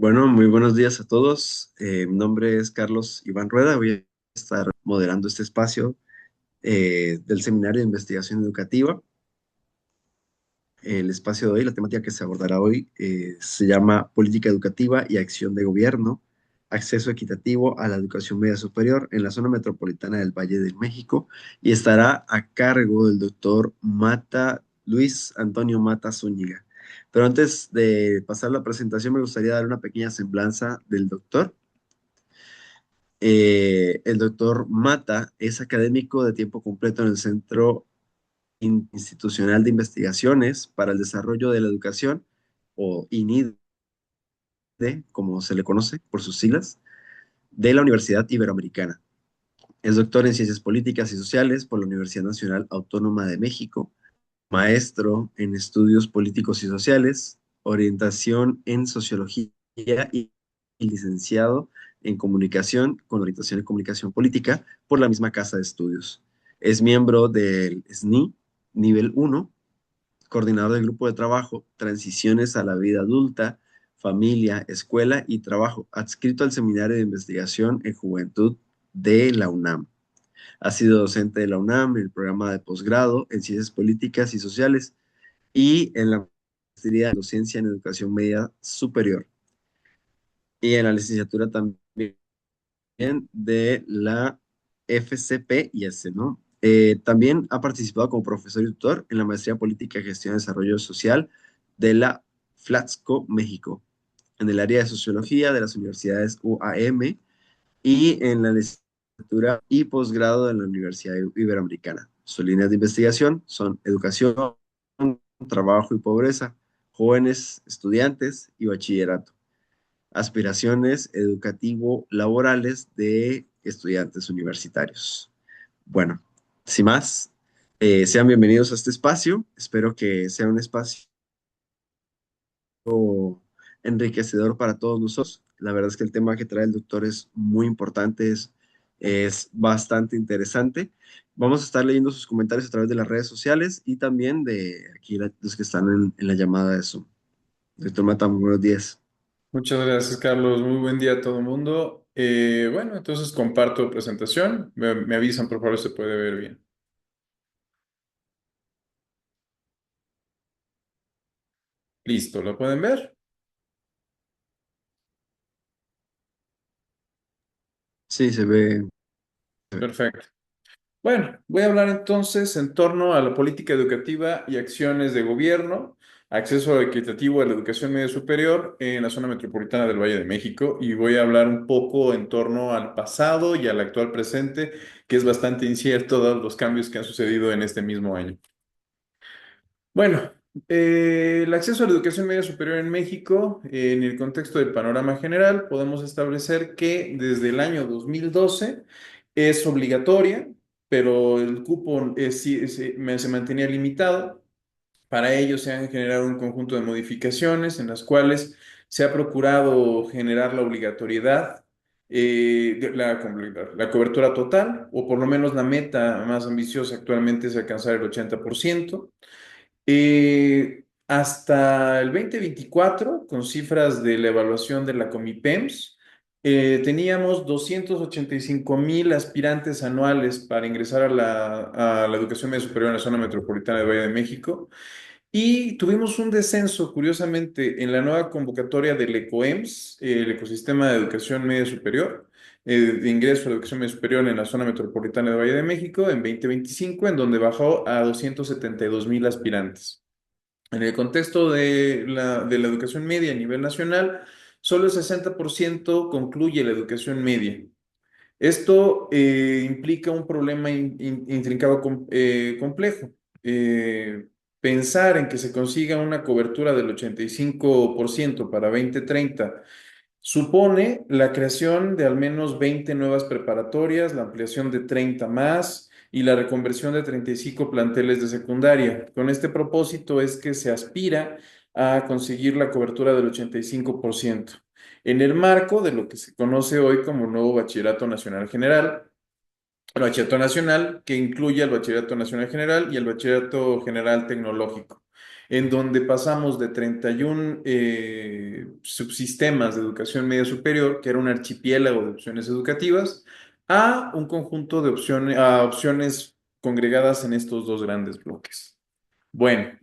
Bueno, muy buenos días a todos. Mi nombre es Carlos Iván Rueda. Voy a estar moderando este espacio del Seminario de Investigación Educativa. El espacio de hoy, la temática que se abordará hoy, se llama Política Educativa y Acción de Gobierno, acceso equitativo a la educación media superior en la zona metropolitana del Valle de México, y estará a cargo del doctor Luis Antonio Mata Zúñiga. Pero antes de pasar la presentación, me gustaría dar una pequeña semblanza del doctor. El doctor Mata es académico de tiempo completo en el Centro Institucional de Investigaciones para el Desarrollo de la Educación, o INIDE, como se le conoce por sus siglas, de la Universidad Iberoamericana. Es doctor en Ciencias Políticas y Sociales por la Universidad Nacional Autónoma de México, maestro en Estudios Políticos y Sociales, orientación en Sociología y licenciado en Comunicación con orientación en Comunicación Política por la misma casa de estudios. Es miembro del SNI nivel 1, coordinador del grupo de trabajo Transiciones a la Vida Adulta, Familia, Escuela y Trabajo, adscrito al Seminario de Investigación en Juventud de la UNAM. Ha sido docente de la UNAM en el programa de posgrado en Ciencias Políticas y Sociales y en la maestría en Docencia en Educación Media Superior, y en la licenciatura también de la FCP y S, ¿no? También ha participado como profesor y tutor en la maestría Política, Gestión y Desarrollo Social de la Flaxco, México, en el área de Sociología de las universidades UAM, y en la licenciatura y posgrado de la Universidad Iberoamericana. Sus líneas de investigación son educación, trabajo y pobreza, jóvenes, estudiantes y bachillerato, aspiraciones educativo-laborales de estudiantes universitarios. Bueno, sin más, sean bienvenidos a este espacio. Espero que sea un espacio enriquecedor para todos nosotros. La verdad es que el tema que trae el doctor es muy importante, es bastante interesante. Vamos a estar leyendo sus comentarios a través de las redes sociales y también de aquí los que están en la llamada de Zoom. Doctor Mata, muy buenos días. Muchas gracias, Carlos. Muy buen día a todo el mundo. Bueno, entonces comparto presentación. Me avisan, por favor, si se puede ver bien. Listo, ¿lo pueden ver? Sí, se ve. Perfecto. Bueno, voy a hablar entonces en torno a la política educativa y acciones de gobierno, acceso equitativo a la educación media superior en la zona metropolitana del Valle de México, y voy a hablar un poco en torno al pasado y al actual presente, que es bastante incierto dados los cambios que han sucedido en este mismo año. Bueno, el acceso a la educación media superior en México, en el contexto del panorama general, podemos establecer que desde el año 2012 es obligatoria, pero el cupo se mantenía limitado. Para ello se han generado un conjunto de modificaciones en las cuales se ha procurado generar la obligatoriedad, la cobertura total, o por lo menos la meta más ambiciosa actualmente es alcanzar el 80%. Hasta el 2024, con cifras de la evaluación de la Comipems, teníamos 285,000 aspirantes anuales para ingresar a la educación media superior en la zona metropolitana de Valle de México. Y tuvimos un descenso, curiosamente, en la nueva convocatoria del ECOEMS, el Ecosistema de Educación Media Superior, de ingreso a la educación media superior en la zona metropolitana de Valle de México en 2025, en donde bajó a 272,000 aspirantes. En el contexto de la educación media a nivel nacional, solo el 60% concluye la educación media. Esto implica un problema intrincado, complejo. Eh, Pensar en que se consiga una cobertura del 85% para 2030 supone la creación de al menos 20 nuevas preparatorias, la ampliación de 30 más y la reconversión de 35 planteles de secundaria. Con este propósito es que se aspira a conseguir la cobertura del 85% en el marco de lo que se conoce hoy como nuevo Bachillerato Nacional General. El Bachillerato Nacional, que incluye el Bachillerato Nacional General y el Bachillerato General Tecnológico. en donde pasamos de 31 subsistemas de educación media superior, que era un archipiélago de opciones educativas, a un conjunto de opciones, a opciones congregadas en estos dos grandes bloques. Bueno,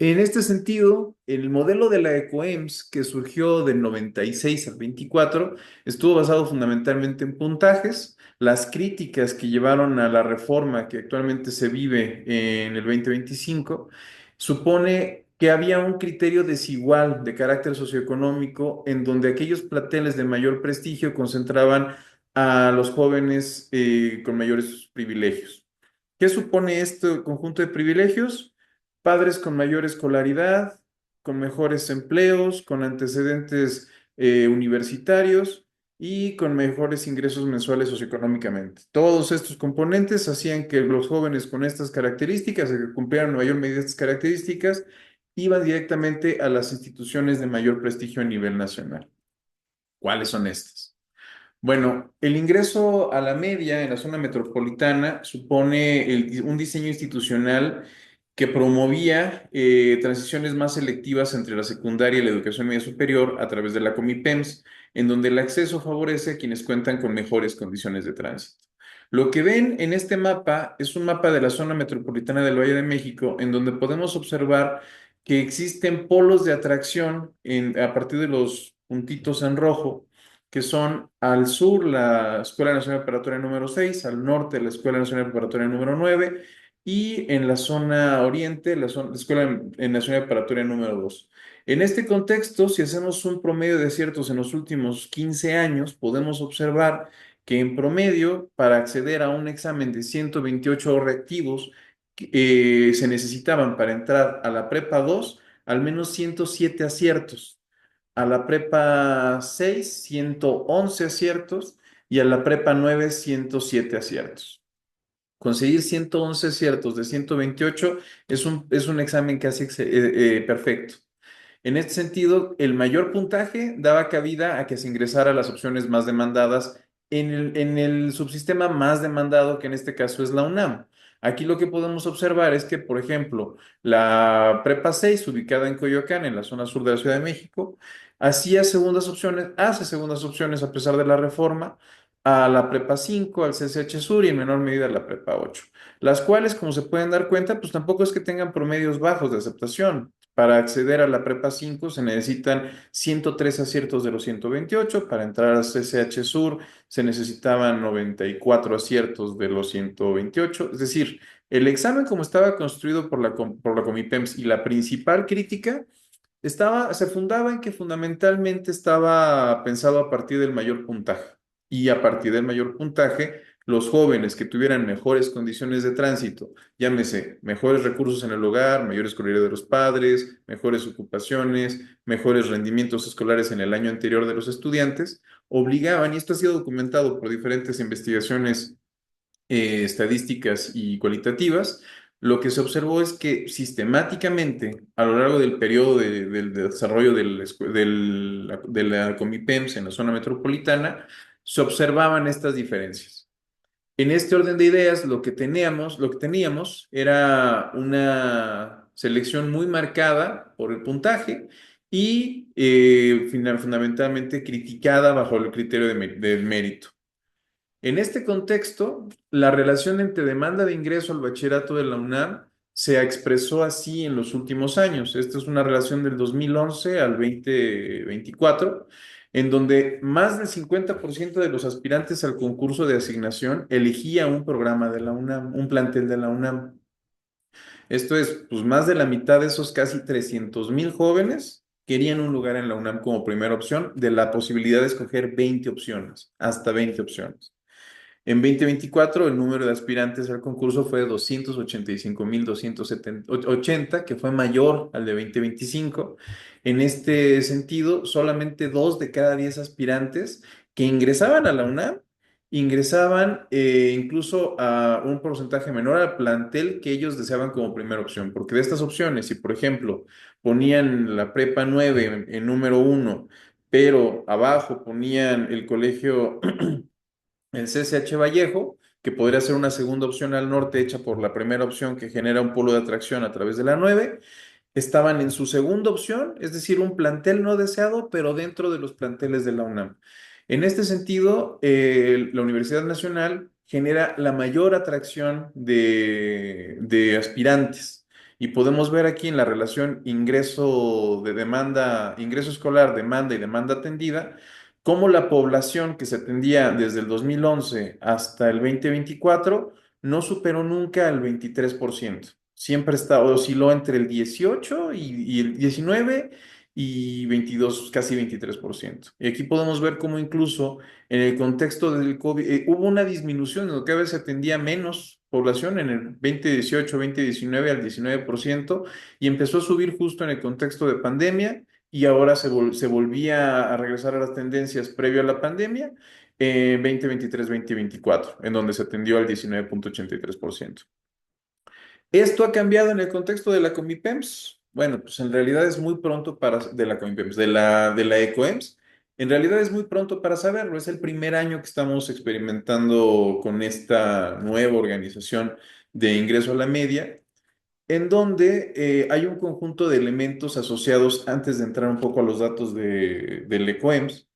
en este sentido, el modelo de la ECOEMS, que surgió del 96 al 24, estuvo basado fundamentalmente en puntajes. Las críticas que llevaron a la reforma que actualmente se vive en el 2025 supone que había un criterio desigual de carácter socioeconómico en donde aquellos planteles de mayor prestigio concentraban a los jóvenes con mayores privilegios. ¿Qué supone este conjunto de privilegios? Padres con mayor escolaridad, con mejores empleos, con antecedentes universitarios y con mejores ingresos mensuales socioeconómicamente. Todos estos componentes hacían que los jóvenes con estas características, que cumplieran en mayor medida estas características, iban directamente a las instituciones de mayor prestigio a nivel nacional. ¿Cuáles son estas? Bueno, el ingreso a la media en la zona metropolitana supone un diseño institucional que promovía transiciones más selectivas entre la secundaria y la educación media superior a través de la Comipems, en donde el acceso favorece a quienes cuentan con mejores condiciones de tránsito. Lo que ven en este mapa es un mapa de la zona metropolitana del Valle de México, en donde podemos observar que existen polos de atracción a partir de los puntitos en rojo que son al sur la Escuela Nacional Preparatoria número 6, al norte la Escuela Nacional Preparatoria número 9 y en la zona oriente la Escuela Nacional Preparatoria número 2. En este contexto, si hacemos un promedio de aciertos en los últimos 15 años, podemos observar que en promedio, para acceder a un examen de 128 reactivos, se necesitaban para entrar a la prepa 2 al menos 107 aciertos, a la prepa 6 111 aciertos y a la prepa 9 107 aciertos. Conseguir 111 aciertos de 128 es un examen casi perfecto. En este sentido, el mayor puntaje daba cabida a que se ingresara a las opciones más demandadas en el subsistema más demandado, que en este caso es la UNAM. Aquí lo que podemos observar es que, por ejemplo, la Prepa 6, ubicada en Coyoacán, en la zona sur de la Ciudad de México, hace segundas opciones a pesar de la reforma, a la Prepa 5, al CCH Sur y en menor medida a la Prepa 8, las cuales, como se pueden dar cuenta, pues tampoco es que tengan promedios bajos de aceptación. Para acceder a la Prepa 5 se necesitan 103 aciertos de los 128. Para entrar a CCH Sur se necesitaban 94 aciertos de los 128. Es decir, el examen como estaba construido por la Comipems y la principal crítica se fundaba en que fundamentalmente estaba pensado a partir del mayor puntaje. Y a partir del mayor puntaje, los jóvenes que tuvieran mejores condiciones de tránsito, llámese mejores recursos en el hogar, mayor escolaridad de los padres, mejores ocupaciones, mejores rendimientos escolares en el año anterior de los estudiantes, obligaban, y esto ha sido documentado por diferentes investigaciones estadísticas y cualitativas, lo que se observó es que sistemáticamente a lo largo del periodo del desarrollo de la Comipems en la zona metropolitana, se observaban estas diferencias. En este orden de ideas, lo que teníamos era una selección muy marcada por el puntaje y fundamentalmente criticada bajo el criterio del mérito. En este contexto, la relación entre demanda de ingreso al bachillerato de la UNAM se expresó así en los últimos años. Esta es una relación del 2011 al 2024, en donde más del 50% de los aspirantes al concurso de asignación elegía un programa de la UNAM, un plantel de la UNAM. Esto es, pues más de la mitad de esos casi 300,000 jóvenes querían un lugar en la UNAM como primera opción, de la posibilidad de escoger 20 opciones, hasta 20 opciones. En 2024, el número de aspirantes al concurso fue de 285,280, que fue mayor al de 2025. En este sentido, solamente 2 de cada 10 aspirantes que ingresaban a la UNAM ingresaban incluso a un porcentaje menor al plantel que ellos deseaban como primera opción. Porque de estas opciones, si por ejemplo ponían la prepa 9 en número uno, pero abajo ponían el colegio el CCH Vallejo, que podría ser una segunda opción al norte hecha por la primera opción que genera un polo de atracción a través de la 9. estaban en su segunda opción, es decir, un plantel no deseado, pero dentro de los planteles de la UNAM. En este sentido, la Universidad Nacional genera la mayor atracción de aspirantes. Y podemos ver aquí en la relación ingreso de demanda, ingreso escolar, demanda y demanda atendida, cómo la población que se atendía desde el 2011 hasta el 2024 no superó nunca el 23%. Siempre está, osciló entre el 18 y el 19 y 22, casi 23%. Y aquí podemos ver cómo incluso en el contexto del COVID hubo una disminución en lo que a veces se atendía menos población en el 2018, 2019 al 19% y empezó a subir justo en el contexto de pandemia y ahora se volvía a regresar a las tendencias previo a la pandemia 2023-2024, en donde se atendió al 19,83%. ¿Esto ha cambiado en el contexto de la Comipems? Bueno, pues en realidad es muy pronto para, de la Comipems, de la ECOEMS, en realidad es muy pronto para saberlo. Es el primer año que estamos experimentando con esta nueva organización de ingreso a la media, en donde hay un conjunto de elementos asociados, antes de entrar un poco a los datos del ECOEMS,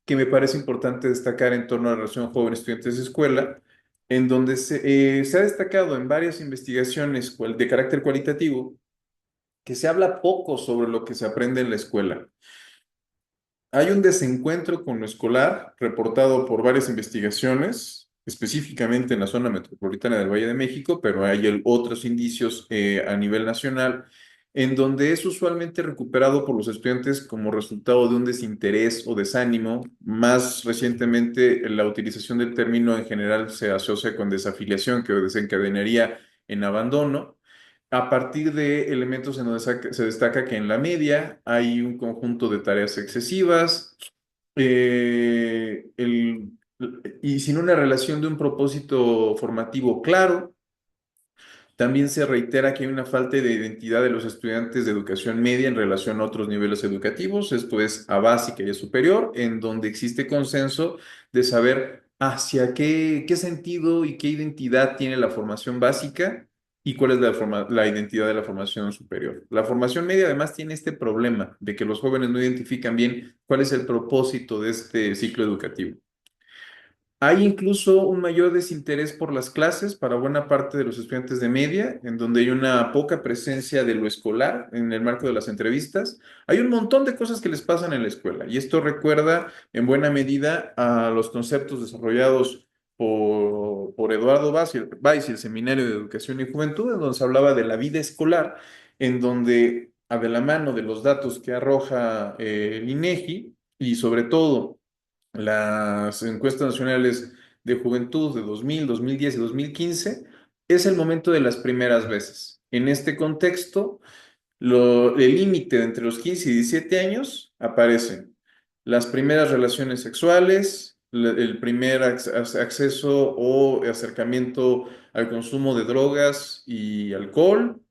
que me parece importante destacar en torno a la relación joven-estudiantes-escuela, en donde se ha destacado en varias investigaciones de carácter cualitativo que se habla poco sobre lo que se aprende en la escuela. Hay un desencuentro con lo escolar reportado por varias investigaciones, específicamente en la zona metropolitana del Valle de México, pero hay otros indicios a nivel nacional, en donde es usualmente recuperado por los estudiantes como resultado de un desinterés o desánimo. Más recientemente, la utilización del término en general se asocia con desafiliación, que desencadenaría en abandono. A partir de elementos en donde se destaca que en la media hay un conjunto de tareas excesivas y sin una relación de un propósito formativo claro. También se reitera que hay una falta de identidad de los estudiantes de educación media en relación a otros niveles educativos, esto es a básica y a superior, en donde existe consenso de saber hacia qué sentido y qué identidad tiene la formación básica y cuál es la identidad de la formación superior. La formación media además tiene este problema de que los jóvenes no identifican bien cuál es el propósito de este ciclo educativo. Hay incluso un mayor desinterés por las clases para buena parte de los estudiantes de media, en donde hay una poca presencia de lo escolar en el marco de las entrevistas. Hay un montón de cosas que les pasan en la escuela y esto recuerda en buena medida a los conceptos desarrollados por Eduardo Weiss y el Seminario de Educación y Juventud, en donde se hablaba de la vida escolar, en donde, de la mano de los datos que arroja el INEGI y sobre todo las encuestas nacionales de juventud de 2000, 2010 y 2015, es el momento de las primeras veces. En este contexto, el límite entre los 15 y 17 años aparecen las primeras relaciones sexuales, el primer acceso o acercamiento al consumo de drogas y alcohol,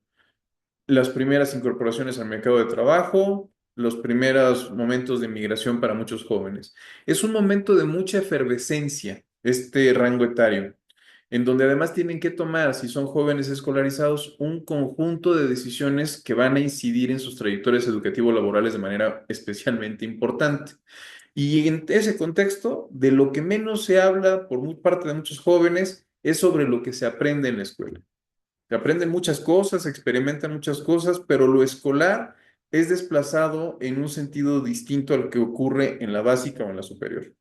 las primeras incorporaciones al mercado de trabajo, los primeros momentos de migración para muchos jóvenes. Es un momento de mucha efervescencia, este rango etario, en donde además tienen que tomar, si son jóvenes escolarizados, un conjunto de decisiones que van a incidir en sus trayectorias educativo-laborales de manera especialmente importante. Y en ese contexto, de lo que menos se habla por parte de muchos jóvenes es sobre lo que se aprende en la escuela. Se aprenden muchas cosas, se experimentan muchas cosas, pero lo escolar es desplazado en un sentido distinto al que ocurre en la básica o en la superior.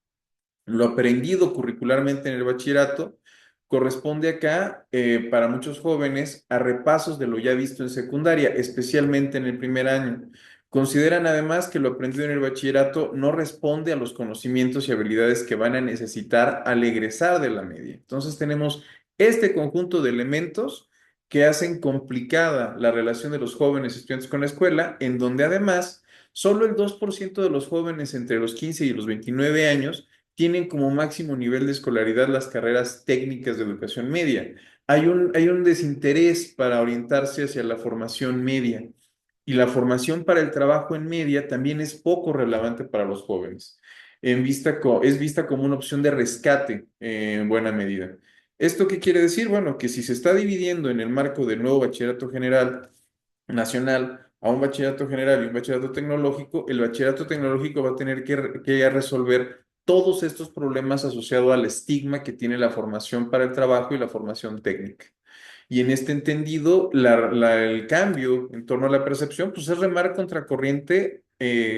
Lo aprendido curricularmente en el bachillerato corresponde acá, para muchos jóvenes, a repasos de lo ya visto en secundaria, especialmente en el primer año. Consideran además que lo aprendido en el bachillerato no responde a los conocimientos y habilidades que van a necesitar al egresar de la media. Entonces tenemos este conjunto de elementos que hacen complicada la relación de los jóvenes estudiantes con la escuela, en donde además solo el 2% de los jóvenes entre los 15 y los 29 años tienen como máximo nivel de escolaridad las carreras técnicas de educación media. Hay un desinterés para orientarse hacia la formación media y la formación para el trabajo en media también es poco relevante para los jóvenes. Es vista como una opción de rescate en buena medida. ¿Esto qué quiere decir? Bueno, que si se está dividiendo en el marco del nuevo bachillerato general nacional a un bachillerato general y un bachillerato tecnológico, el bachillerato tecnológico va a tener que resolver todos estos problemas asociados al estigma que tiene la formación para el trabajo y la formación técnica. Y en este entendido, el cambio en torno a la percepción, pues es remar contracorriente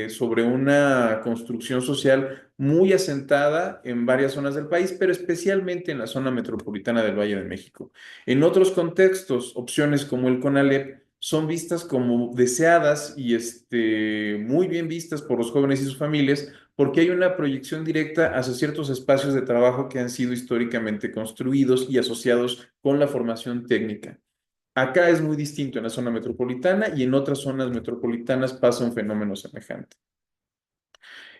sobre una construcción social muy asentada en varias zonas del país, pero especialmente en la zona metropolitana del Valle de México. En otros contextos, opciones como el CONALEP son vistas como deseadas y muy bien vistas por los jóvenes y sus familias, porque hay una proyección directa hacia ciertos espacios de trabajo que han sido históricamente construidos y asociados con la formación técnica. Acá es muy distinto en la zona metropolitana y en otras zonas metropolitanas pasa un fenómeno semejante.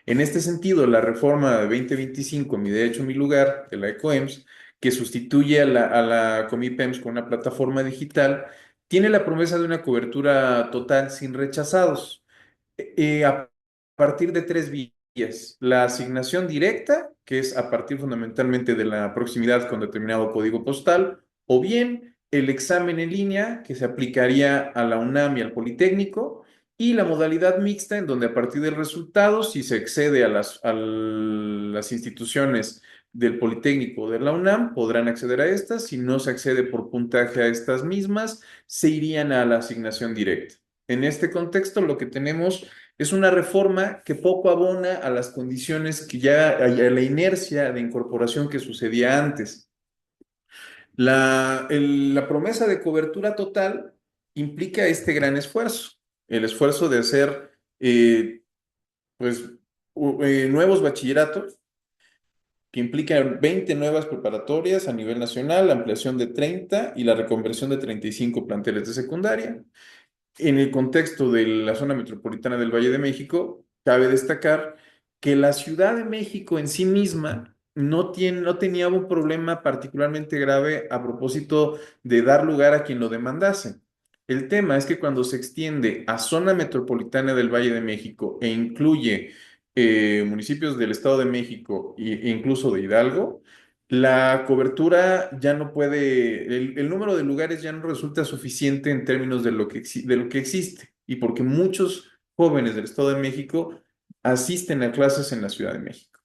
En este sentido, la reforma de 2025, Mi Derecho, Mi Lugar, de la ECOEMS, que sustituye a la Comipems con una plataforma digital, tiene la promesa de una cobertura total sin rechazados a partir de tres vías. La asignación directa, que es a partir fundamentalmente de la proximidad con determinado código postal, o bien el examen en línea, que se aplicaría a la UNAM y al Politécnico, y la modalidad mixta, en donde a partir del resultado, si se accede a las instituciones del Politécnico o de la UNAM, podrán acceder a estas. Si no se accede por puntaje a estas mismas, se irían a la asignación directa. En este contexto, lo que tenemos es una reforma que poco abona a las condiciones que ya, a la inercia de incorporación que sucedía antes. La promesa de cobertura total implica este gran esfuerzo, el esfuerzo de hacer pues, nuevos bachilleratos que implican 20 nuevas preparatorias a nivel nacional, la ampliación de 30 y la reconversión de 35 planteles de secundaria. En el contexto de la zona metropolitana del Valle de México, cabe destacar que la Ciudad de México en sí misma no tenía un problema particularmente grave a propósito de dar lugar a quien lo demandase. El tema es que cuando se extiende a zona metropolitana del Valle de México e incluye municipios del Estado de México e incluso de Hidalgo, la cobertura ya no puede, el número de lugares ya no resulta suficiente en términos de lo que existe y porque muchos jóvenes del Estado de México asisten a clases en la Ciudad de México.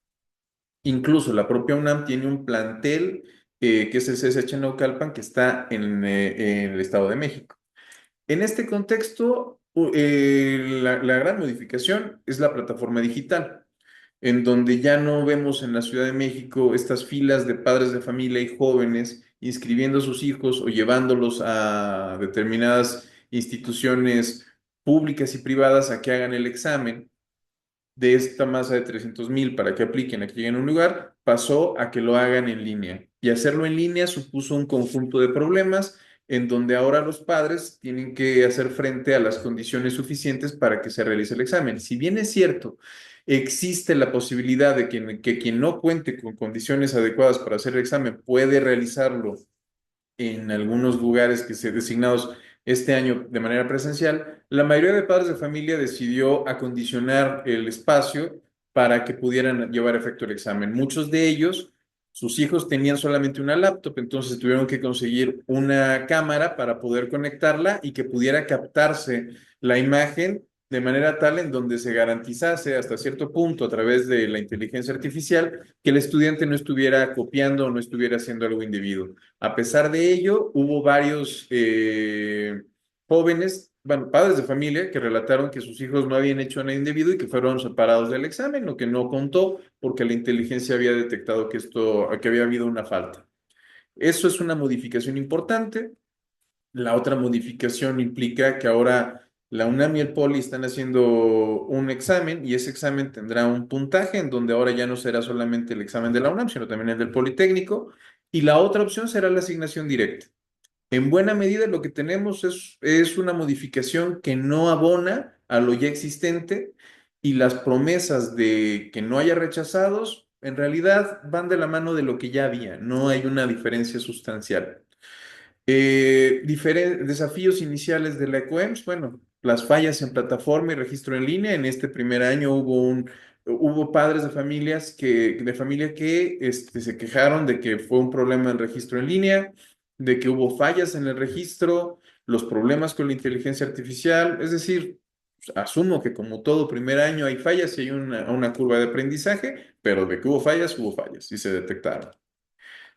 Incluso la propia UNAM tiene un plantel que es el CSH Naucalpan que está en el Estado de México. En este contexto, la gran modificación es la plataforma digital en donde ya no vemos en la Ciudad de México estas filas de padres de familia y jóvenes inscribiendo a sus hijos o llevándolos a determinadas instituciones públicas y privadas a que hagan el examen de esta masa de 300,000 para que apliquen a que lleguen a un lugar, pasó a que lo hagan en línea. Y hacerlo en línea supuso un conjunto de problemas en donde ahora los padres tienen que hacer frente a las condiciones suficientes para que se realice el examen. Si bien es cierto, existe la posibilidad de que quien no cuente con condiciones adecuadas para hacer el examen puede realizarlo en algunos lugares que se designados este año de manera presencial, la mayoría de padres de familia decidió acondicionar el espacio para que pudieran llevar a efecto el examen. Muchos de ellos, sus hijos tenían solamente una laptop, entonces tuvieron que conseguir una cámara para poder conectarla y que pudiera captarse la imagen de manera tal en donde se garantizase hasta cierto punto a través de la inteligencia artificial que el estudiante no estuviera copiando o no estuviera haciendo algo indebido. A pesar de ello, hubo varios jóvenes, bueno, padres de familia que relataron que sus hijos no habían hecho nada indebido y que fueron separados del examen, lo que no contó porque la inteligencia había detectado que había habido una falta. Eso es una modificación importante. La otra modificación implica que ahora la UNAM y el Poli están haciendo un examen y ese examen tendrá un puntaje en donde ahora ya no será solamente el examen de la UNAM, sino también el del Politécnico. Y la otra opción será la asignación directa. En buena medida lo que tenemos es una modificación que no abona a lo ya existente y las promesas de que no haya rechazados en realidad van de la mano de lo que ya había, no hay una diferencia sustancial. Desafíos iniciales de la ECOEMS, bueno, las fallas en plataforma y registro en línea. En este primer año hubo padres de familia que se quejaron de que fue un problema en registro en línea, de que hubo fallas en el registro, los problemas con la inteligencia artificial, es decir, asumo que como todo primer año hay fallas y hay una curva de aprendizaje, pero de que hubo fallas y se detectaron.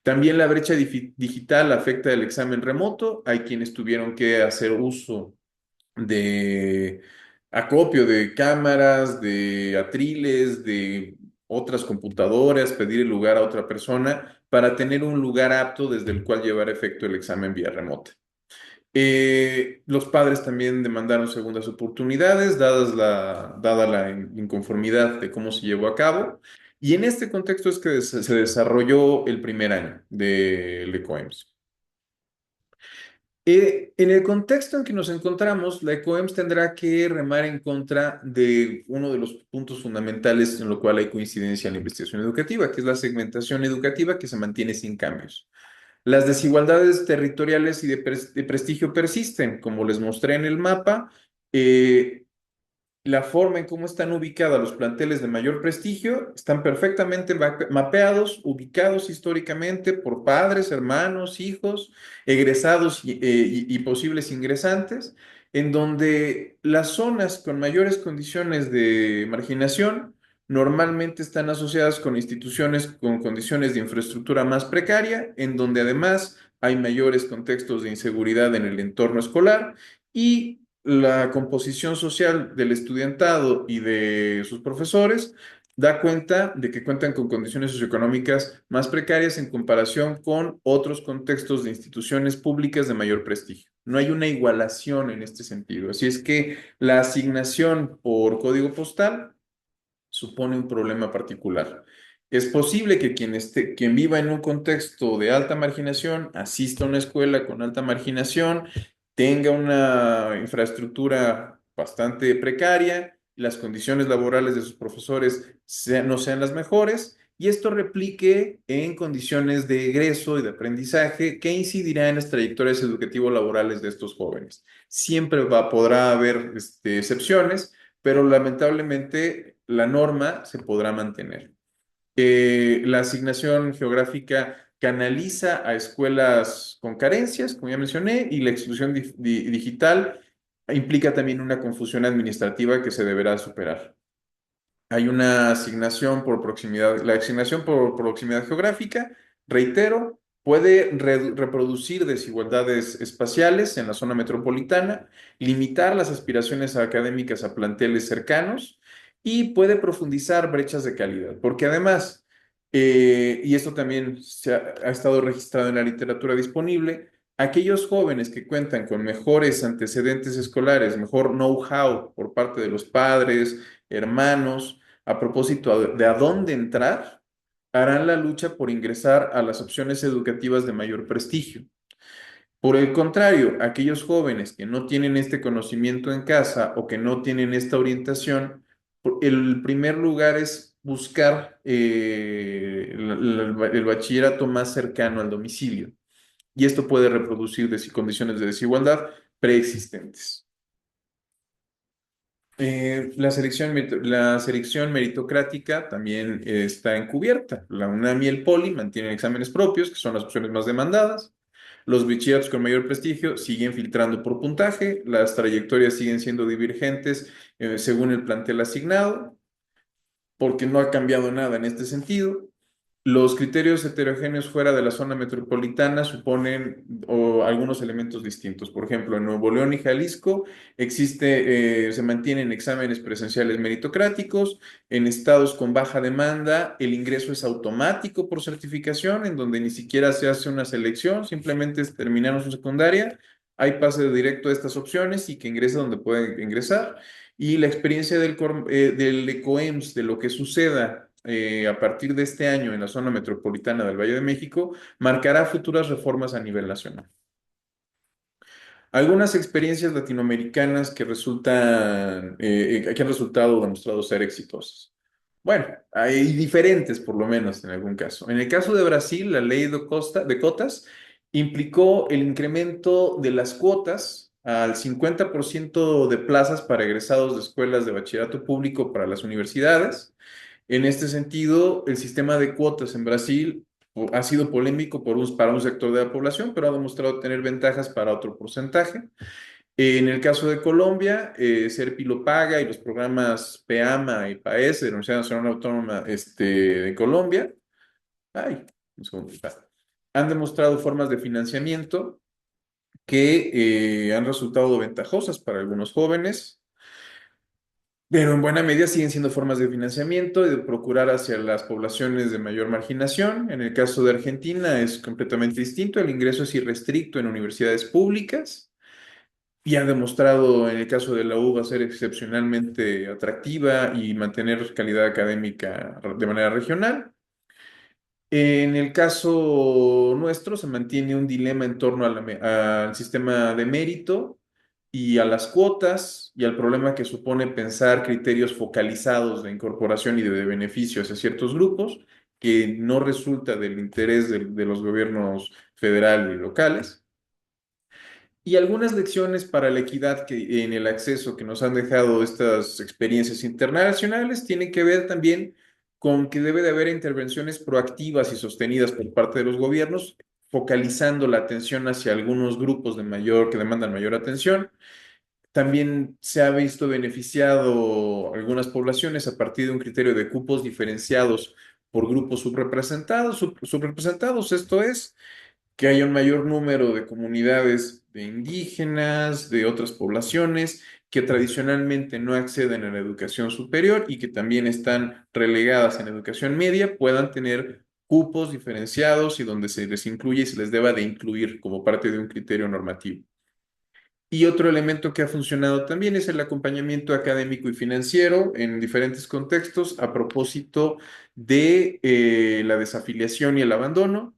También la brecha digital afecta el examen remoto. Hay quienes tuvieron que hacer uso de acopio de cámaras, de atriles, de otras computadoras, pedir el lugar a otra persona para tener un lugar apto desde el cual llevar a efecto el examen vía remota. Los padres también demandaron segundas oportunidades, dada la inconformidad de cómo se llevó a cabo. Y en este contexto es que se desarrolló el primer año del ECOEMS. En el contexto en que nos encontramos, la ECOEMS tendrá que remar en contra de uno de los puntos fundamentales en lo cual hay coincidencia en la investigación educativa, que es la segmentación educativa que se mantiene sin cambios. Las desigualdades territoriales y de prestigio persisten, como les mostré en el mapa. eh, la forma en cómo están ubicados los planteles de mayor prestigio están perfectamente mapeados, ubicados históricamente por padres, hermanos, hijos, egresados y posibles ingresantes, en donde las zonas con mayores condiciones de marginación normalmente están asociadas con instituciones con condiciones de infraestructura más precaria, en donde además hay mayores contextos de inseguridad en el entorno escolar y la composición social del estudiantado y de sus profesores da cuenta de que cuentan con condiciones socioeconómicas más precarias en comparación con otros contextos de instituciones públicas de mayor prestigio. No hay una igualación en este sentido. Así es que la asignación por código postal supone un problema particular. Es posible que quien viva en un contexto de alta marginación asista a una escuela con alta marginación, tenga una infraestructura bastante precaria, las condiciones laborales de sus profesores no sean las mejores, y esto replique en condiciones de egreso y de aprendizaje que incidirá en las trayectorias educativo-laborales de estos jóvenes. Siempre podrá haber excepciones, pero lamentablemente la norma se podrá mantener. La asignación geográfica canaliza a escuelas con carencias, como ya mencioné, y la exclusión digital implica también una confusión administrativa que se deberá superar. Hay una asignación por proximidad. La asignación por proximidad geográfica, reitero, puede reproducir desigualdades espaciales en la zona metropolitana, limitar las aspiraciones académicas a planteles cercanos y puede profundizar brechas de calidad, porque además, y esto también ha estado registrado en la literatura disponible, aquellos jóvenes que cuentan con mejores antecedentes escolares, mejor know-how por parte de los padres, hermanos, a propósito de a dónde entrar, harán la lucha por ingresar a las opciones educativas de mayor prestigio. Por el contrario, aquellos jóvenes que no tienen este conocimiento en casa o que no tienen esta orientación, el primer lugar es buscar el bachillerato más cercano al domicilio. Y esto puede reproducir condiciones de desigualdad preexistentes. La selección meritocrática también está encubierta. La UNAM y el POLI mantienen exámenes propios, que son las opciones más demandadas. Los bachilleratos con mayor prestigio siguen filtrando por puntaje. Las trayectorias siguen siendo divergentes según el plantel asignado, porque no ha cambiado nada en este sentido. Los criterios heterogéneos fuera de la zona metropolitana suponen algunos elementos distintos. Por ejemplo, en Nuevo León y Jalisco se mantienen exámenes presenciales meritocráticos. En estados con baja demanda, el ingreso es automático por certificación, en donde ni siquiera se hace una selección, simplemente terminaron su secundaria. Hay pase directo a estas opciones y que ingrese donde puede ingresar. Y la experiencia del ECOEMS, de lo que suceda a partir de este año en la zona metropolitana del Valle de México, marcará futuras reformas a nivel nacional. Algunas experiencias latinoamericanas que han resultado demostrado ser exitosas. Bueno, hay diferentes por lo menos en algún caso. En el caso de Brasil, la ley de cotas implicó el incremento de las cuotas al 50% de plazas para egresados de escuelas de bachillerato público para las universidades. En este sentido, el sistema de cuotas en Brasil ha sido polémico para un sector de la población, pero ha demostrado tener ventajas para otro porcentaje. En el caso de Colombia, Serpi lo paga y los programas PEAMA y PAES de la Universidad Nacional Autónoma de Colombia, ay, un segundo, han demostrado formas de financiamiento que han resultado ventajosas para algunos jóvenes, pero en buena medida siguen siendo formas de financiamiento y de procurar hacia las poblaciones de mayor marginación. En el caso de Argentina es completamente distinto, el ingreso es irrestricto en universidades públicas y ha demostrado en el caso de la UBA ser excepcionalmente atractiva y mantener calidad académica de manera regional. En el caso nuestro se mantiene un dilema en torno al sistema de mérito y a las cuotas y al problema que supone pensar criterios focalizados de incorporación y de beneficio hacia ciertos grupos que no resulta del interés de los gobiernos federales y locales. Y algunas lecciones para la equidad que, en el acceso que nos han dejado estas experiencias internacionales tienen que ver también con que debe de haber intervenciones proactivas y sostenidas por parte de los gobiernos, focalizando la atención hacia algunos grupos que demandan mayor atención. También se ha visto beneficiado algunas poblaciones a partir de un criterio de cupos diferenciados por grupos subrepresentados, esto es que haya un mayor número de comunidades de indígenas, de otras poblaciones que tradicionalmente no acceden a la educación superior y que también están relegadas en educación media, puedan tener cupos diferenciados y donde se les incluye y se les deba de incluir como parte de un criterio normativo. Y otro elemento que ha funcionado también es el acompañamiento académico y financiero en diferentes contextos a propósito de la desafiliación y el abandono,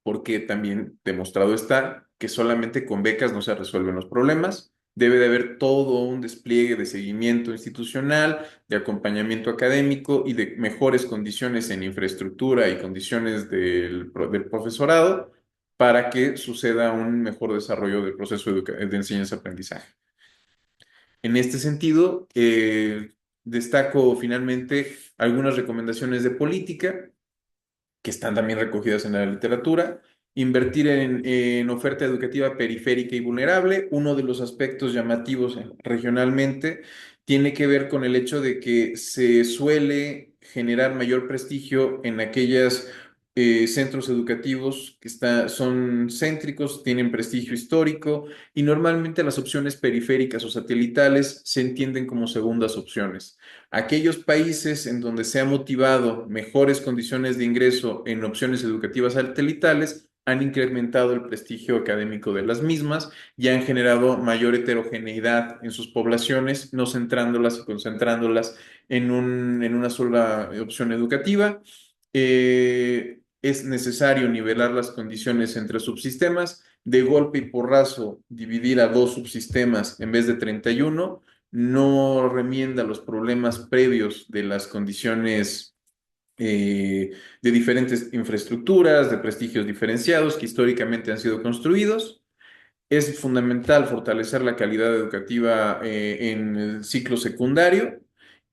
porque también demostrado está que solamente con becas no se resuelven los problemas. Debe de haber todo un despliegue de seguimiento institucional, de acompañamiento académico y de mejores condiciones en infraestructura y condiciones del profesorado para que suceda un mejor desarrollo del proceso de enseñanza-aprendizaje. En este sentido, destaco finalmente algunas recomendaciones de política que están también recogidas en la literatura. Invertir en oferta educativa periférica y vulnerable. Uno de los aspectos llamativos regionalmente tiene que ver con el hecho de que se suele generar mayor prestigio en aquellos centros educativos que son céntricos, tienen prestigio histórico y normalmente las opciones periféricas o satelitales se entienden como segundas opciones. Aquellos países en donde se ha motivado mejores condiciones de ingreso en opciones educativas satelitales han incrementado el prestigio académico de las mismas y han generado mayor heterogeneidad en sus poblaciones, no centrándolas y concentrándolas en una sola opción educativa. Es necesario nivelar las condiciones entre subsistemas, de golpe y porrazo dividir a dos subsistemas en vez de 31 no remienda los problemas previos de las condiciones de diferentes infraestructuras, de prestigios diferenciados que históricamente han sido construidos. Es fundamental fortalecer la calidad educativa en el ciclo secundario,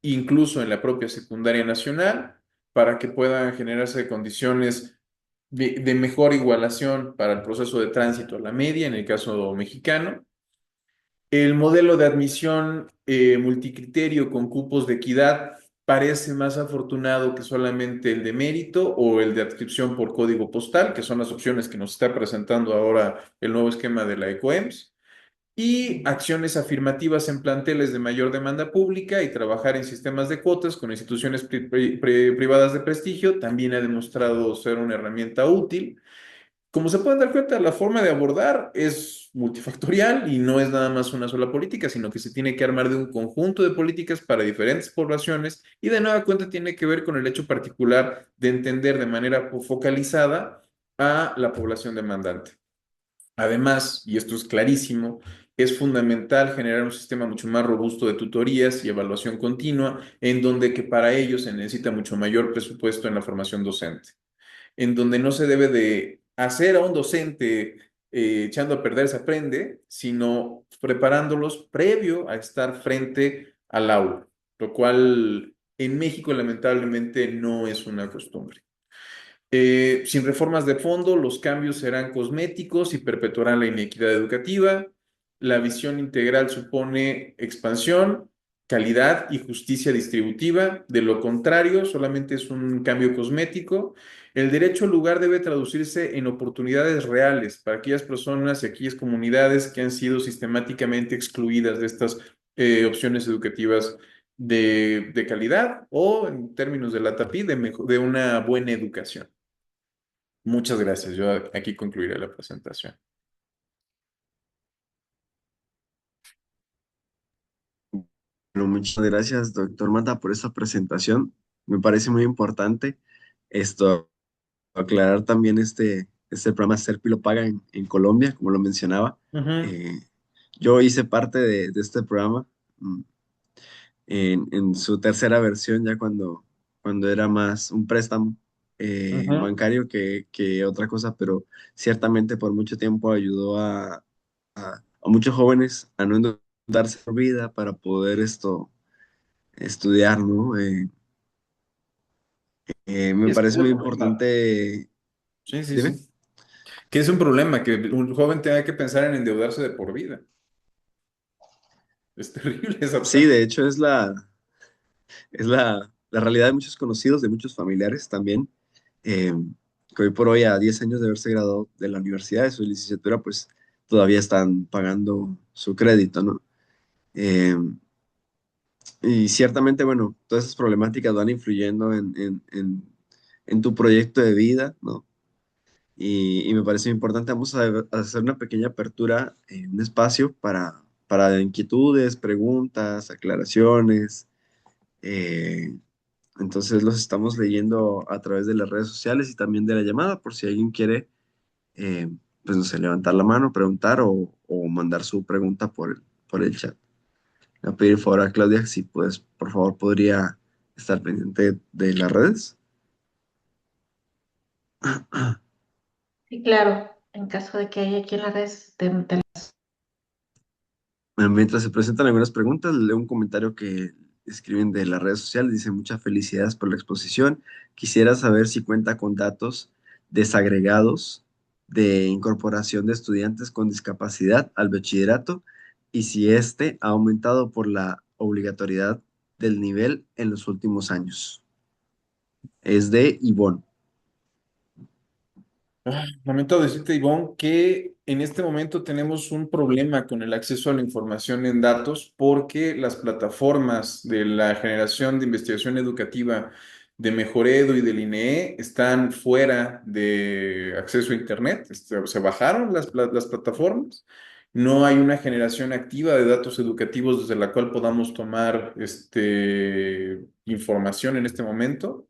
incluso en la propia secundaria nacional, para que puedan generarse condiciones de mejor igualación para el proceso de tránsito a la media, en el caso mexicano. El modelo de admisión multicriterio con cupos de equidad parece más afortunado que solamente el de mérito o el de adscripción por código postal, que son las opciones que nos está presentando ahora el nuevo esquema de la ECOEMS, y acciones afirmativas en planteles de mayor demanda pública y trabajar en sistemas de cuotas con instituciones privadas de prestigio también ha demostrado ser una herramienta útil. Como se pueden dar cuenta, la forma de abordar es multifactorial y no es nada más una sola política, sino que se tiene que armar de un conjunto de políticas para diferentes poblaciones y de nueva cuenta tiene que ver con el hecho particular de entender de manera focalizada a la población demandante. Además, y esto es clarísimo, es fundamental generar un sistema mucho más robusto de tutorías y evaluación continua, en donde que para ello se necesita mucho mayor presupuesto en la formación docente, en donde no se debe de hacer a un docente echando a perder se aprende, sino preparándolos previo a estar frente al aula, lo cual en México lamentablemente no es una costumbre. Sin reformas de fondo, los cambios serán cosméticos y perpetuarán la inequidad educativa. La visión integral supone expansión, calidad y justicia distributiva. De lo contrario, solamente es un cambio cosmético. El derecho al lugar debe traducirse en oportunidades reales para aquellas personas y aquellas comunidades que han sido sistemáticamente excluidas de estas opciones educativas de calidad o, en términos de la TAPI, de una buena educación. Muchas gracias. Yo aquí concluiré la presentación. Bueno, muchas gracias, doctor Mata, por esta presentación. Me parece muy importante esto, aclarar también este programa Serpi lo paga en Colombia, como lo mencionaba. Ujú, Eh, yo hice parte de este programa mm, en su tercera versión, ya cuando era más un préstamo ujú. bancario que otra cosa, pero ciertamente por mucho tiempo ayudó a muchos jóvenes a no endeudarse por vida para poder estudiar, ¿no? Y Me es que parece es un muy problema. importante, Sí, sí, dime. sí. Que es un problema que un joven tenga que pensar en endeudarse de por vida. Es terrible esa Sí, opción. de hecho es la realidad de muchos conocidos, de muchos familiares también, eh, que hoy por hoy, a 10 años de haberse graduado de la universidad, de su licenciatura, pues todavía están pagando su crédito, ¿no? Eh, y ciertamente, bueno, todas esas problemáticas van influyendo en tu proyecto de vida, ¿no? Y me parece importante, vamos a hacer una pequeña apertura, un espacio para inquietudes, preguntas, aclaraciones. eh, Entonces los estamos leyendo a través de las redes sociales y también de la llamada, por si alguien quiere, eh, pues no sé, levantar la mano, preguntar o mandar su pregunta por el chat. Le voy a pedir por favor a Claudia si pues, por favor, podría estar pendiente de las redes. Sí, claro, en caso de que haya aquí en las redes de Bueno, mientras se presentan algunas preguntas, leo un comentario que escriben de las redes sociales. Dice, muchas felicidades por la exposición. Quisiera saber si cuenta con datos desagregados de incorporación de estudiantes con discapacidad al bachillerato y si este ha aumentado por la obligatoriedad del nivel en los últimos años. Es de Ivonne. Lamento decirte, Ivonne, que en este momento tenemos un problema con el acceso a la información en datos porque las plataformas de la generación de investigación educativa de Mejoredo y del INEE están fuera de acceso a Internet. Se bajaron las plataformas. No hay una generación activa de datos educativos desde la cual podamos tomar información en este momento.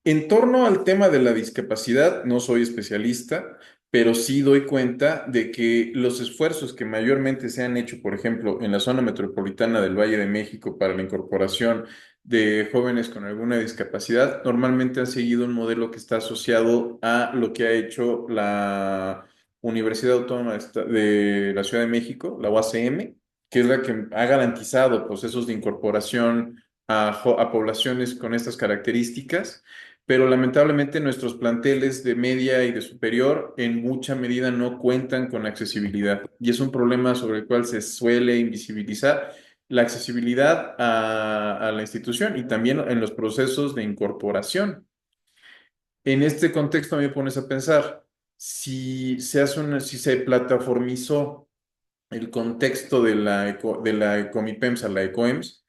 En torno al tema de la discapacidad, no soy especialista, pero sí doy cuenta de que los esfuerzos que mayormente se han hecho, por ejemplo, en la zona metropolitana del Valle de México para la incorporación de jóvenes con alguna discapacidad, normalmente han seguido un modelo que está asociado a lo que ha hecho la Universidad Autónoma de la Ciudad de México, la UACM, que es la que ha garantizado procesos de incorporación a poblaciones con estas características, pero lamentablemente nuestros planteles de media y de superior en mucha medida no cuentan con accesibilidad y es un problema sobre el cual se suele invisibilizar la accesibilidad a la institución y también en los procesos de incorporación. En este contexto me pones a pensar, si se plataformizó el contexto de la Ecomipems a la Ecoems,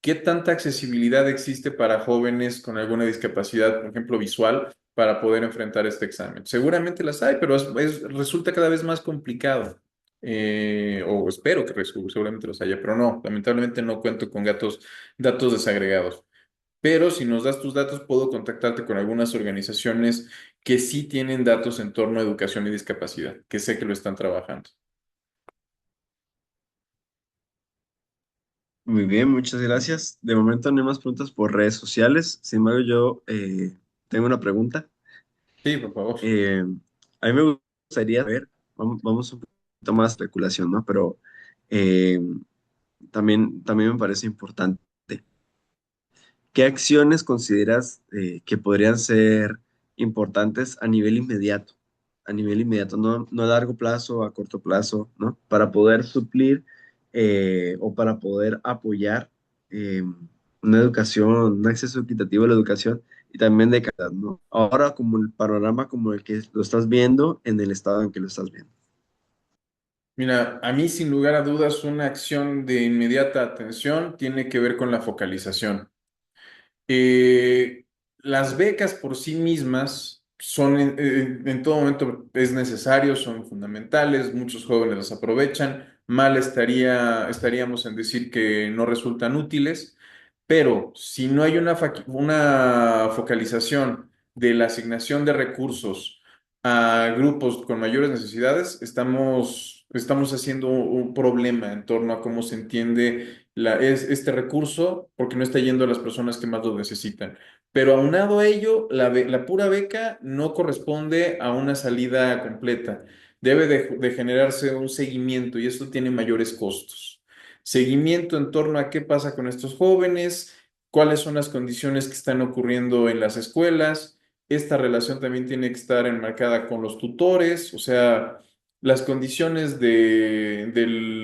¿qué tanta accesibilidad existe para jóvenes con alguna discapacidad, por ejemplo, visual, para poder enfrentar este examen? Seguramente las hay, pero resulta cada vez más complicado. O espero que seguramente los haya, pero no, lamentablemente no cuento con datos desagregados. Pero si nos das tus datos, puedo contactarte con algunas organizaciones que sí tienen datos en torno a educación y discapacidad, que sé que lo están trabajando. Muy bien, muchas gracias. De momento no hay más preguntas por redes sociales. Sin embargo, yo tengo una pregunta. Sí, por favor. Eh, a mí me gustaría ver, vamos un poquito más de especulación, ¿no? Pero eh, también me parece importante. ¿Qué acciones consideras que podrían ser importantes a nivel inmediato, no a largo plazo, a corto plazo, ¿no? Para poder suplir o para poder apoyar eh, una educación, un acceso equitativo a la educación y también de calidad, ¿no? Ahora como el panorama como el que lo estás viendo en el estado en que lo estás viendo. Mira, a mí sin lugar a dudas una acción de inmediata atención tiene que ver con la focalización. Eh, las becas por sí mismas son en todo momento es necesario, son fundamentales, muchos jóvenes las aprovechan, mal estaríamos en decir que no resultan útiles, pero si no hay una focalización de la asignación de recursos a grupos con mayores necesidades, estamos haciendo un problema en torno a cómo se entiende este recurso porque no está yendo a las personas que más lo necesitan. Pero aunado a ello, la pura beca no corresponde a una salida completa. Debe de generarse un seguimiento y esto tiene mayores costos. Seguimiento en torno a qué pasa con estos jóvenes, cuáles son las condiciones que están ocurriendo en las escuelas. Esta relación también tiene que estar enmarcada con los tutores, o sea, las condiciones de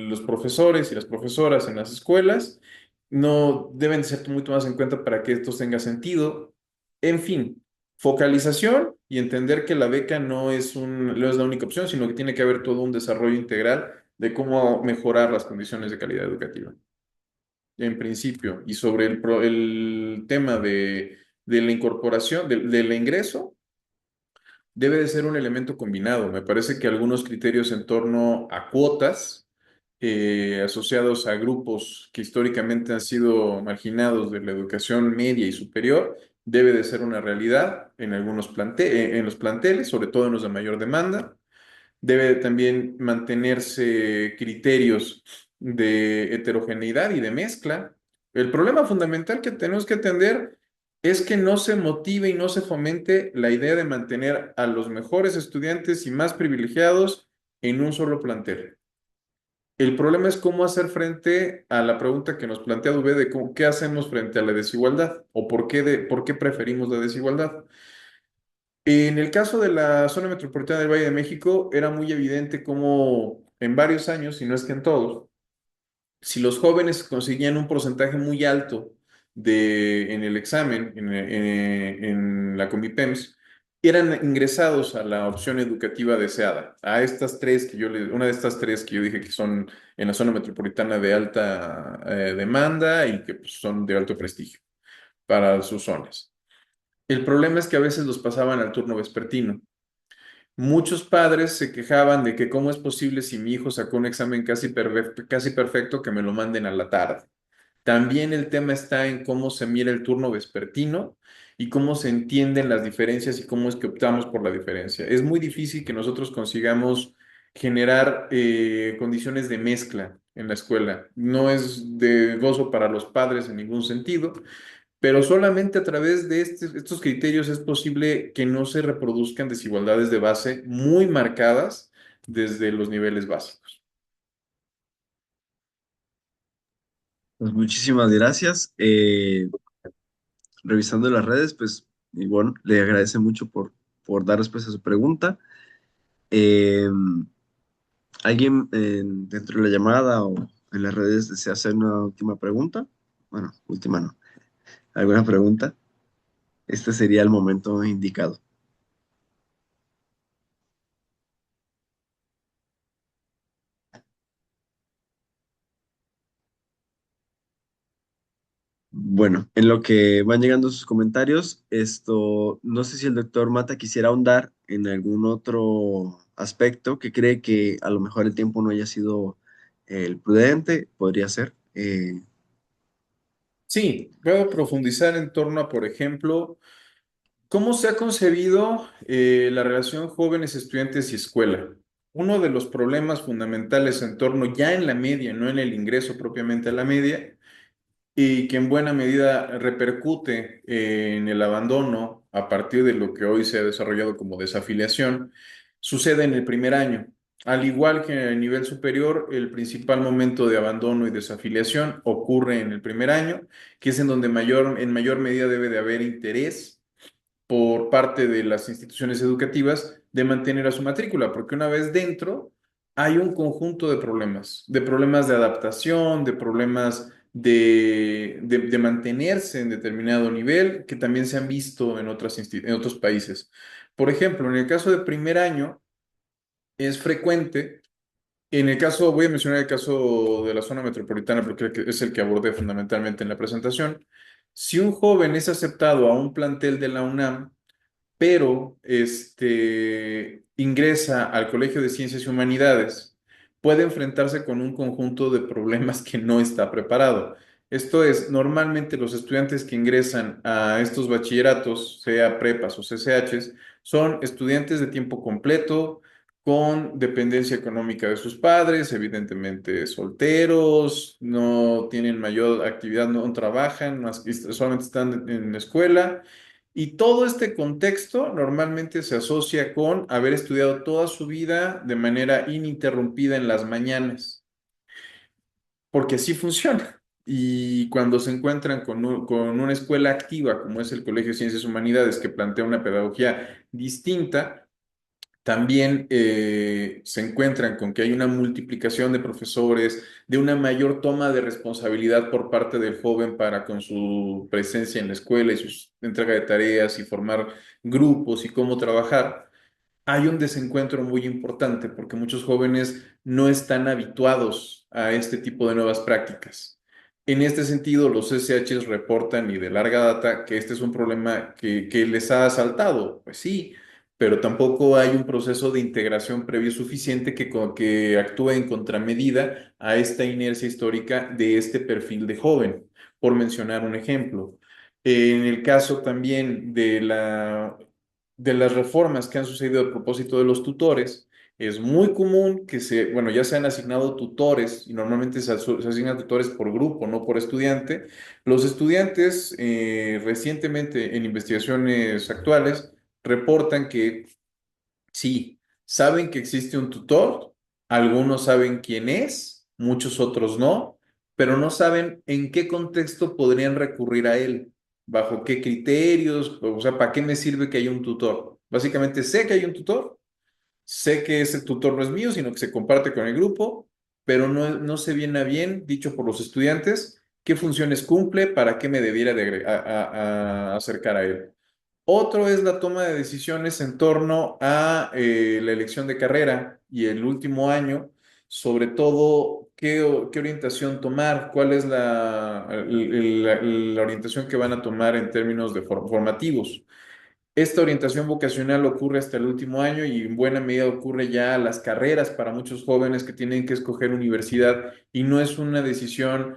los profesores y las profesoras en las escuelas no deben ser muy tomadas en cuenta para que esto tenga sentido. En fin, focalización y entender que la beca no es la única opción, sino que tiene que haber todo un desarrollo integral de cómo mejorar las condiciones de calidad educativa. En principio, y sobre el tema de la incorporación, del ingreso, debe de ser un elemento combinado. Me parece que algunos criterios en torno a cuotas asociados a grupos que históricamente han sido marginados de la educación media y superior debe de ser una realidad en en los planteles, sobre todo en los de mayor demanda. Debe también mantenerse criterios de heterogeneidad y de mezcla. El problema fundamental que tenemos que atender es que no se motive y no se fomente la idea de mantener a los mejores estudiantes y más privilegiados en un solo plantel. El problema es cómo hacer frente a la pregunta que nos plantea Dubé de qué hacemos frente a la desigualdad o por qué preferimos la desigualdad. En el caso de la zona metropolitana del Valle de México, era muy evidente cómo en varios años, si no es que en todos, si los jóvenes conseguían un porcentaje muy alto en el examen, en la Comipems, eran ingresados a la opción educativa deseada, a estas tres una de estas tres que yo dije que son en la zona metropolitana de alta demanda y que pues, son de alto prestigio para sus zonas. El problema es que a veces los pasaban al turno vespertino. Muchos padres se quejaban de que cómo es posible si mi hijo sacó un examen casi perfecto que me lo manden a la tarde. También el tema está en cómo se mira el turno vespertino y cómo se entienden las diferencias y cómo es que optamos por la diferencia. Es muy difícil que nosotros consigamos generar condiciones de mezcla en la escuela. No es de gozo para los padres en ningún sentido, pero solamente a través de estos criterios es posible que no se reproduzcan desigualdades de base muy marcadas desde los niveles básicos. Pues muchísimas gracias. Revisando las redes, pues, y bueno, le agradece mucho por dar respuesta a su pregunta. Eh, ¿Alguien dentro de la llamada o en las redes desea hacer una última pregunta? Bueno, última no. ¿Alguna pregunta? Este sería el momento indicado. Bueno, en lo que van llegando sus comentarios, esto, no sé si el doctor Mata quisiera ahondar en algún otro aspecto que cree que a lo mejor el tiempo no haya sido el prudente, podría ser. Sí, puedo profundizar en torno a, por ejemplo, cómo se ha concebido la relación jóvenes, estudiantes y escuela. Uno de los problemas fundamentales en torno ya en la media, no en el ingreso propiamente a la media, y que en buena medida repercute en el abandono a partir de lo que hoy se ha desarrollado como desafiliación, sucede en el primer año. Al igual que a nivel superior, el principal momento de abandono y desafiliación ocurre en el primer año, que es en donde en mayor medida debe de haber interés por parte de las instituciones educativas de mantener a su matrícula, porque una vez dentro hay un conjunto de problemas de adaptación, de problemas de mantenerse en determinado nivel que también se han visto en en otros países. Por ejemplo, en el caso de primer año, es frecuente en el caso, voy a mencionar el caso de la zona metropolitana porque es el que abordé fundamentalmente en la presentación. Si un joven es aceptado a un plantel de la UNAM, pero ingresa al Colegio de Ciencias y Humanidades, puede enfrentarse con un conjunto de problemas que no está preparado. Esto es, normalmente los estudiantes que ingresan a estos bachilleratos, sea prepas o CCHs, son estudiantes de tiempo completo, con dependencia económica de sus padres, evidentemente solteros, no tienen mayor actividad, no trabajan, solamente están en la escuela y todo este contexto normalmente se asocia con haber estudiado toda su vida de manera ininterrumpida en las mañanas, porque así funciona. Y cuando se encuentran con una escuela activa, como es el Colegio de Ciencias y Humanidades, que plantea una pedagogía distinta, también se encuentran con que hay una multiplicación de profesores, de una mayor toma de responsabilidad por parte del joven para con su presencia en la escuela y su entrega de tareas y formar grupos y cómo trabajar. Hay un desencuentro muy importante porque muchos jóvenes no están habituados a este tipo de nuevas prácticas. En este sentido, los SHs reportan y de larga data que este es un problema que les ha asaltado. Pues sí, pero tampoco hay un proceso de integración previo suficiente que actúe en contramedida a esta inercia histórica de este perfil de joven, por mencionar un ejemplo. En el caso también de las reformas que han sucedido a propósito de los tutores, es muy común que bueno, ya se han asignado tutores y normalmente se asignan tutores por grupo, no por estudiante. Los estudiantes recientemente en investigaciones actuales reportan que sí, saben que existe un tutor, algunos saben quién es, muchos otros no, pero no saben en qué contexto podrían recurrir a él, bajo qué criterios, o sea, ¿para qué me sirve que haya un tutor? Básicamente sé que hay un tutor, sé que ese tutor no es mío, sino que se comparte con el grupo, pero no sé bien a bien, dicho por los estudiantes, qué funciones cumple, para qué me debiera a acercar a él. Otro es la toma de decisiones en torno a la elección de carrera y el último año, sobre todo qué orientación tomar, cuál es la orientación que van a tomar en términos de formativos. Esta orientación vocacional ocurre hasta el último año y en buena medida ocurre ya a las carreras para muchos jóvenes que tienen que escoger universidad y no es una decisión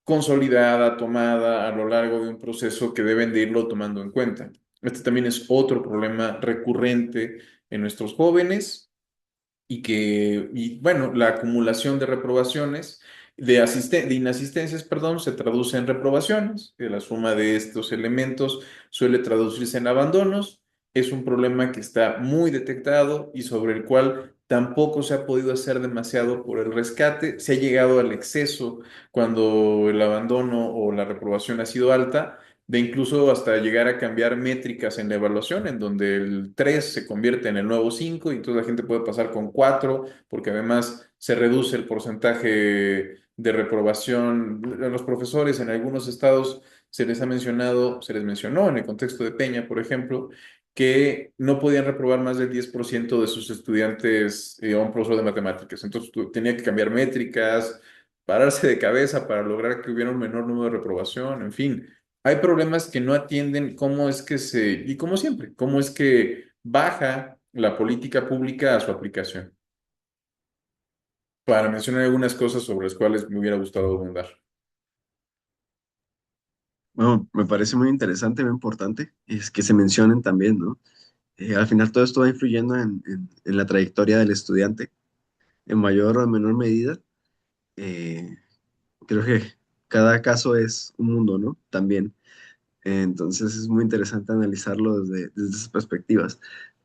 consolidada, tomada a lo largo de un proceso que deben de irlo tomando en cuenta. Este también es otro problema recurrente en nuestros jóvenes y bueno, la acumulación de reprobaciones, de inasistencias, perdón, se traduce en reprobaciones, que la suma de estos elementos suele traducirse en abandonos. Es un problema que está muy detectado y sobre el cual tampoco se ha podido hacer demasiado por el rescate. Se ha llegado al exceso cuando el abandono o la reprobación ha sido alta de incluso hasta llegar a cambiar métricas en la evaluación, en donde el 3 se convierte en el nuevo 5 y entonces la gente puede pasar con 4 porque además se reduce el porcentaje de reprobación. A los profesores en algunos estados se les mencionó en el contexto de Peña, por ejemplo, que no podían reprobar más del 10% de sus estudiantes a un profesor de matemáticas. Entonces tenía que cambiar métricas, pararse de cabeza para lograr que hubiera un menor número de reprobación, en fin. Hay problemas que no atienden cómo es que y como siempre, cómo es que baja la política pública a su aplicación. Para mencionar algunas cosas sobre las cuales me hubiera gustado abundar. Bueno, me parece muy interesante, muy importante, es que se mencionen también, ¿no? Al final todo esto va influyendo en la trayectoria del estudiante, en mayor o menor medida. Eh, Creo que cada caso es un mundo, ¿no? También. Entonces es muy interesante analizarlo desde esas perspectivas.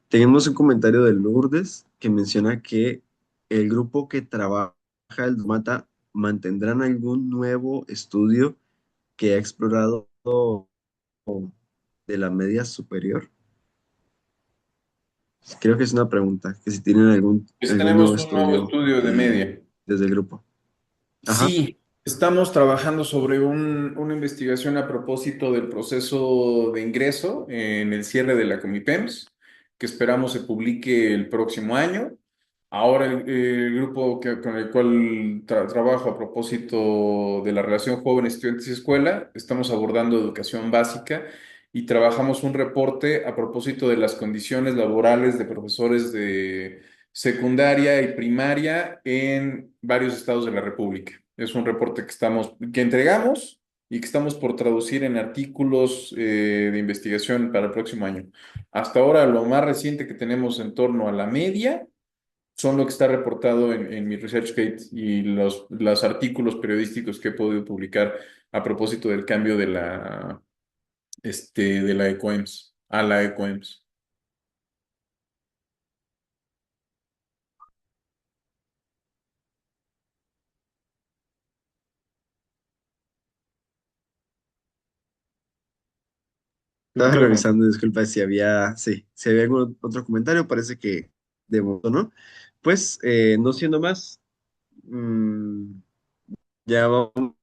Tenemos un comentario de Lourdes que menciona que el grupo que trabaja el Mata mantendrán algún nuevo estudio que ha explorado de la media superior. Creo que es una pregunta, que si tienen Que si algún nuevo tenemos un nuevo estudio estudio de media. desde el grupo. Ajá. Sí, estamos trabajando sobre una investigación a propósito del proceso de ingreso en el cierre de la Comipems, que esperamos se publique el próximo año. Ahora el grupo con el cual trabajo a propósito de la relación jóvenes, estudiantes y escuela, estamos abordando educación básica y trabajamos un reporte a propósito de las condiciones laborales de profesores de secundaria y primaria en varios estados de la República. Es un reporte que entregamos y que estamos por traducir en artículos de investigación para el próximo año. Hasta ahora, lo más reciente que tenemos en torno a la media son lo que está reportado en mi ResearchGate y los artículos periodísticos que he podido publicar a propósito del cambio de la ECOEMS a la ECOEMS. ¿Tú Estaba qué me comentas? revisando, disculpa si había algún otro comentario, parece que de momento no. Pues, no siendo más, mm, ya vamos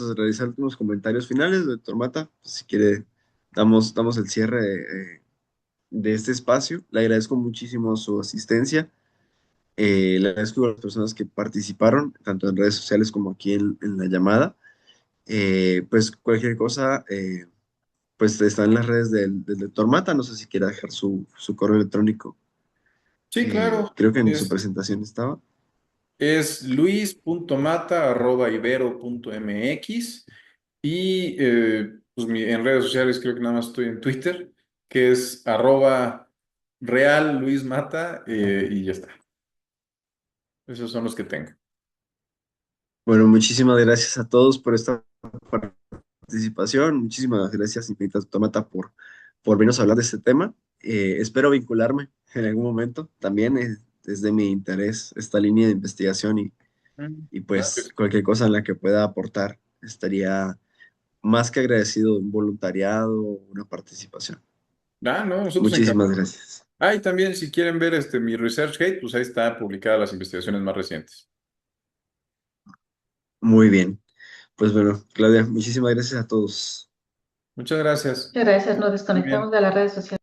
a realizar unos comentarios finales, doctor Mata. Si quiere, damos el cierre de este espacio. Le agradezco muchísimo su asistencia. Le agradezco a las personas que participaron, tanto en redes sociales como aquí en la llamada. Pues cualquier cosa, pues está en las redes del doctor Mata. No sé si quiera dejar su correo electrónico. Sí, claro. Creo que en su presentación estaba. Es luis.mata@ibero.mx y pues en redes sociales creo que nada más estoy en Twitter, que es @real Luis Mata y ya está. Esos son los que tengo. Bueno, muchísimas gracias a todos por esta participación. Muchísimas gracias, infinitas, doctor Mata, por venirnos a hablar de este tema. Espero vincularme en algún momento. También es de mi interés esta línea de investigación y Claro que pues sí. cualquier cosa en la que pueda aportar estaría más que agradecido de un voluntariado o una participación. Ah, no, nosotros Muchísimas encantados. gracias. Ah, y también si quieren ver mi ResearchGate, pues ahí está publicadas las investigaciones más recientes. Muy bien. Pues bueno, Claudia, muchísimas gracias a todos. Muchas gracias. Muchas gracias, nos Muy desconectamos bien. de las redes sociales.